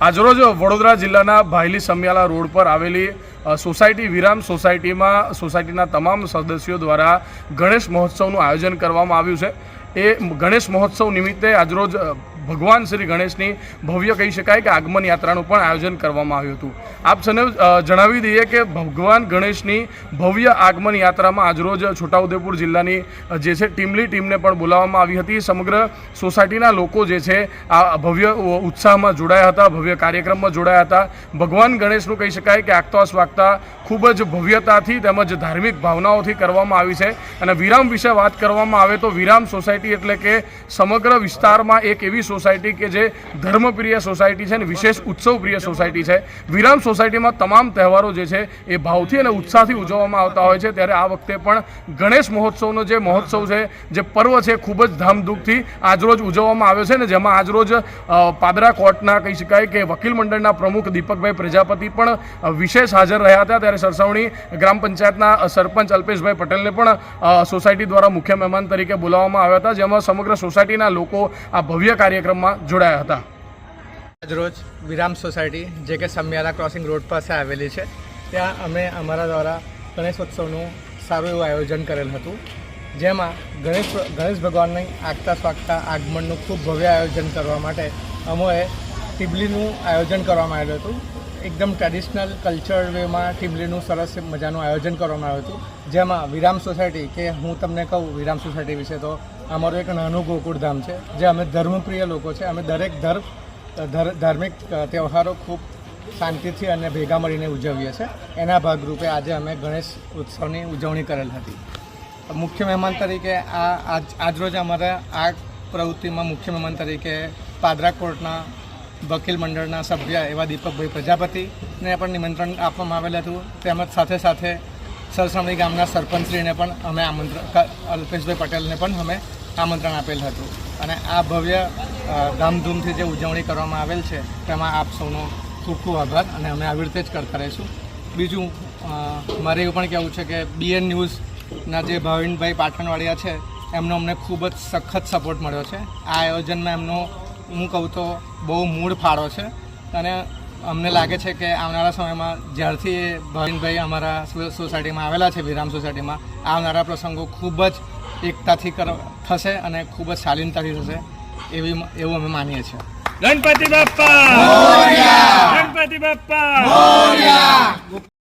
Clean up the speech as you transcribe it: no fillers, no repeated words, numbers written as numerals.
આજરોજ વડોદરા જિલ્લાના ભાયલી સમિયાલા રોડ પર આવેલી સોસાયટી વિરામ સોસાયટીમાં સોસાયટીના તમામ સદસ્યો દ્વારા ગણેશ મહોત્સવનું આયોજન કરવામાં આવ્યું છે। એ ગણેશ મહોત્સવ નિમિત્તે આજરોજ ભગવાન શ્રી ગણેશની ભવ્ય કહી શકાય કે આગમન યાત્રાનું પણ આયોજન કરવામાં આવ્યું હતું। આપ સૌને જણાવી દઈએ કે ભગવાન ગણેશની ભવ્ય આગમન યાત્રામાં આજરોજ છોટાઉદેપુર જિલ્લાની જે છે ટીમને પણ બોલાવવામાં આવી હતી। સમગ્ર સોસાયટીના લોકો જે છે આ ભવ્ય ઉત્સાહમાં જોડાયા હતા, ભવ્ય કાર્યક્રમમાં જોડાયા હતા। ભગવાન ગણેશનું કહી શકાય કે આગતા સ્વાગતા ખૂબ જ ભવ્યતાથી તેમજ ધાર્મિક ભાવનાઓથી કરવામાં આવી છે। અને વિરામ વિશે વાત કરવામાં આવે તો વિરામ સોસાયટી એટલે કે સમગ્ર વિસ્તારમાં એક એવી સોસાયટી કે જે ધર્મપ્રિય સોસાયટી છે અને વિશેષ ઉત્સવપ્રિય સોસાયટી છે। વિરામ સોસાયટીમાં તમામ તહેવારો જે છે એ ભાવથી અને ઉત્સાહથી ઉજવવામાં આવતા હોય છે। ત્યારે આ વખતે પણ ગણેશ મહોત્સવનો જે મહોત્સવ છે, જે પર્વ છે, ખૂબ જ ધામધૂમથી આજરોજ ઉજવવામાં આવ્યો છે ને જેમાં આજરોજ પાદરા કોર્ટના કહી શકાય કે વકીલ મંડળના પ્રમુખ દીપકભાઈ પ્રજાપતિ પણ વિશેષ હાજર રહ્યા હતા। ત્યારે સરસાવણી ગ્રામ પંચાયતના સરપંચ અલ્પેશભાઈ પટેલને પણ સોસાયટી દ્વારા મુખ્ય મહેમાન તરીકે બોલાવવામાં આવ્યા હતા, જેમાં સમગ્ર સોસાયટીના લોકો આ ભવ્ય કાર્યક્રમમાં જોડાયા હતા। આજરોજ વિરામ સોસાયટી જે કે સમિયાલા ક્રોસિંગ રોડ પાસે આવેલી છે, ત્યાં અમે અમારા દ્વારા ગણેશોત્સવનું સારું એવું આયોજન કરેલ હતું, જેમાં ગણેશ ભગવાનની આગતા સ્વાગતા આગમનનું ખૂબ ભવ્ય આયોજન કરવા માટે અમોએ ટીબલીનું આયોજન કરવામાં આવેલું હતું। એકદમ ટ્રેડિશનલ કલ્ચર વેમાં ટીબલીનું સરસ મજાનું આયોજન કરવામાં આવ્યું હતું, જેમાં વિરામ સોસાયટી કે હું તમને કહું વિરામ સોસાયટી વિશે તો અમારું એક નાનું ગોકુળધામ છે, જે અમે ધર્મપ્રિય લોકો છે। અમે દરેક ધાર્મિક તહેવારો ખૂબ શાંતિથી અને ભેગા મળીને ઉજવીએ છીએ। એના ભાગરૂપે આજે અમે ગણેશ ઉત્સવની ઉજવણી કરેલ હતી। મુખ્ય મહેમાન તરીકે આજરોજ અમારા આ પ્રવૃત્તિમાં મુખ્ય મહેમાન તરીકે પાદરા કોર્ટના વકીલ મંડળના સભ્ય એવા દીપકભાઈ પ્રજાપતિને પણ નિમંત્રણ આપવામાં આવેલ હતું, તેમજ સાથે સાથે સરસાવણી ગામના સરપંચશ્રીને પણ અમે અલ્પેશભાઈ પટેલને પણ અમે આમંત્રણ આપેલ હતું। અને આ ભવ્ય ધામધૂમથી જે ઉજવણી કરવામાં આવેલ છે તેમાં આપ સૌનો ખૂબ ખૂબ આભાર, અને અમે આવી રીતે જ કરતા રહીશું। બીજું મારે એવું પણ કહેવું છે કે BN ન્યૂઝના જે ભાવિનભાઈ પાટણવાડિયા છે, એમનો અમને ખૂબ જ સખત સપોર્ટ મળ્યો છે। આ આયોજનમાં એમનો હું કહું તો બહુ મૂળ ફાળો છે, અને અમને લાગે છે કે આવનારા સમયમાં જ્યારથી ભાવિનભાઈ અમારા સોસાયટીમાં આવેલા છે, વિરામ સોસાયટીમાં, આવનારા પ્રસંગો ખૂબ જ એકતાથી થશે અને ખૂબ જ શાલીનતાથી થશે એવું અમે માનીએ છીએ। ગણપતિ બાપ્પા મોરયા! ગણપતિ બાપ્પા મોરયા!